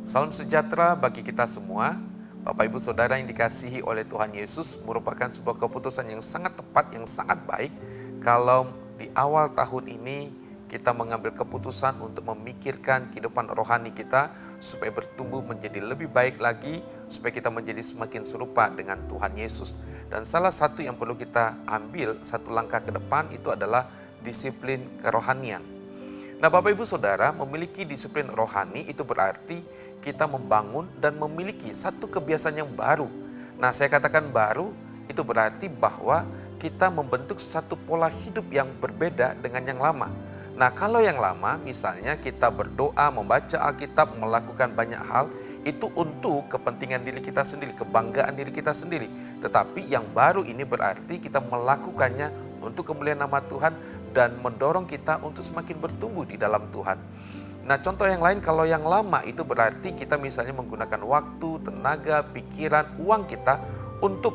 Salam sejahtera bagi kita semua. Bapak Ibu Saudara yang dikasihi oleh Tuhan Yesus, merupakan sebuah keputusan yang sangat tepat, yang sangat baik kalau di awal tahun ini kita mengambil keputusan untuk memikirkan kehidupan rohani kita supaya bertumbuh menjadi lebih baik lagi, supaya kita menjadi semakin serupa dengan Tuhan Yesus. Dan salah satu yang perlu kita ambil, satu langkah ke depan itu adalah disiplin kerohanian. Nah, Bapak Ibu Saudara, memiliki disiplin rohani itu berarti kita membangun dan memiliki satu kebiasaan yang baru. Nah, saya katakan baru itu berarti bahwa kita membentuk satu pola hidup yang berbeda dengan yang lama. Nah, kalau yang lama misalnya kita berdoa, membaca Alkitab, melakukan banyak hal, itu untuk kepentingan diri kita sendiri, kebanggaan diri kita sendiri. Tetapi yang baru ini berarti kita melakukannya untuk kemuliaan nama Tuhan dan mendorong kita untuk semakin bertumbuh di dalam Tuhan. Nah, contoh yang lain, kalau yang lama itu berarti kita misalnya menggunakan waktu, tenaga, pikiran, uang kita untuk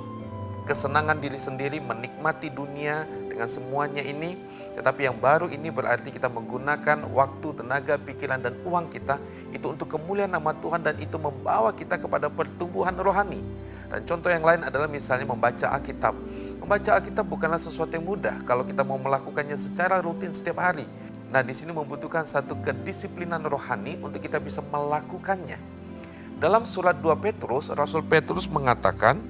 kesenangan diri sendiri, menikmati dunia dengan semuanya ini. Tetapi yang baru ini berarti kita menggunakan waktu, tenaga, pikiran, dan uang kita itu untuk kemuliaan nama Tuhan, dan itu membawa kita kepada pertumbuhan rohani. Dan contoh yang lain adalah misalnya membaca Alkitab. Membaca Alkitab bukanlah sesuatu yang mudah kalau kita mau melakukannya secara rutin setiap hari. Nah, di sini membutuhkan satu kedisiplinan rohani untuk kita bisa melakukannya. Dalam surat 2 Petrus, Rasul Petrus mengatakan,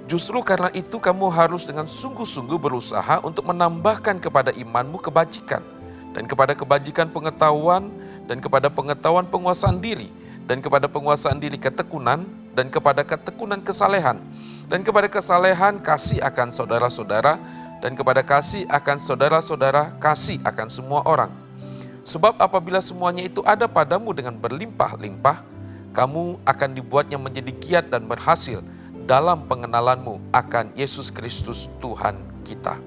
justru karena itu kamu harus dengan sungguh-sungguh berusaha untuk menambahkan kepada imanmu kebajikan, dan kepada kebajikan pengetahuan, dan kepada pengetahuan penguasaan diri, dan kepada penguasaan diri ketekunan, dan kepada ketekunan kesalehan, dan kepada kesalehan kasih akan saudara-saudara, dan kepada kasih akan saudara-saudara kasih akan semua orang. Sebab apabila semuanya itu ada padamu dengan berlimpah-limpah, kamu akan dibuatnya menjadi giat dan berhasil dalam pengenalanmu akan Yesus Kristus Tuhan kita.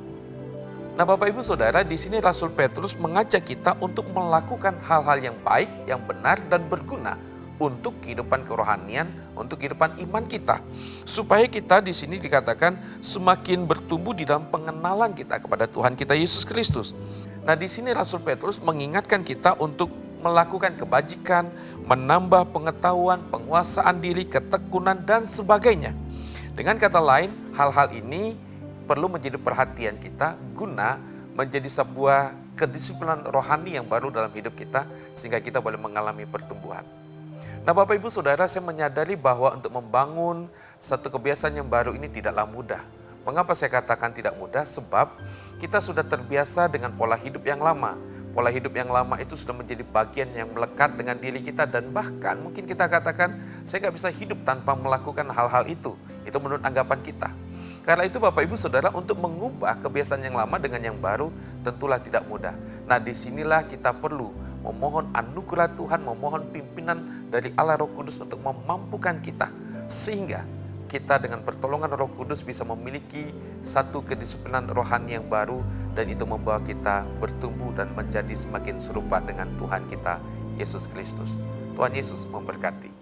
Nah, Bapak Ibu Saudara, di sini Rasul Petrus mengajak kita untuk melakukan hal-hal yang baik, yang benar dan berguna untuk kehidupan kerohanian, untuk kehidupan iman kita. Supaya kita di sini dikatakan semakin bertumbuh di dalam pengenalan kita kepada Tuhan kita Yesus Kristus. Nah, di sini Rasul Petrus mengingatkan kita untuk melakukan kebajikan, menambah pengetahuan, penguasaan diri, ketekunan, dan sebagainya. Dengan kata lain, hal-hal ini perlu menjadi perhatian kita guna menjadi sebuah kedisiplinan rohani yang baru dalam hidup kita sehingga kita boleh mengalami pertumbuhan. Nah, Bapak Ibu Saudara, saya menyadari bahwa untuk membangun satu kebiasaan yang baru ini tidaklah mudah. Mengapa saya katakan tidak mudah? Sebab kita sudah terbiasa dengan pola hidup yang lama. Pola hidup yang lama itu sudah menjadi bagian yang melekat dengan diri kita, dan bahkan mungkin kita katakan, saya nggak bisa hidup tanpa melakukan hal-hal itu. Itu menurut anggapan kita. Karena itu Bapak Ibu Saudara, untuk mengubah kebiasaan yang lama dengan yang baru tentulah tidak mudah. Nah, disinilah kita perlu memohon anugerah Tuhan, memohon pimpinan dari Allah Roh Kudus untuk memampukan kita. Sehingga kita dengan pertolongan Roh Kudus bisa memiliki satu kedisiplinan rohani yang baru, dan itu membawa kita bertumbuh dan menjadi semakin serupa dengan Tuhan kita, Yesus Kristus. Tuhan Yesus memberkati.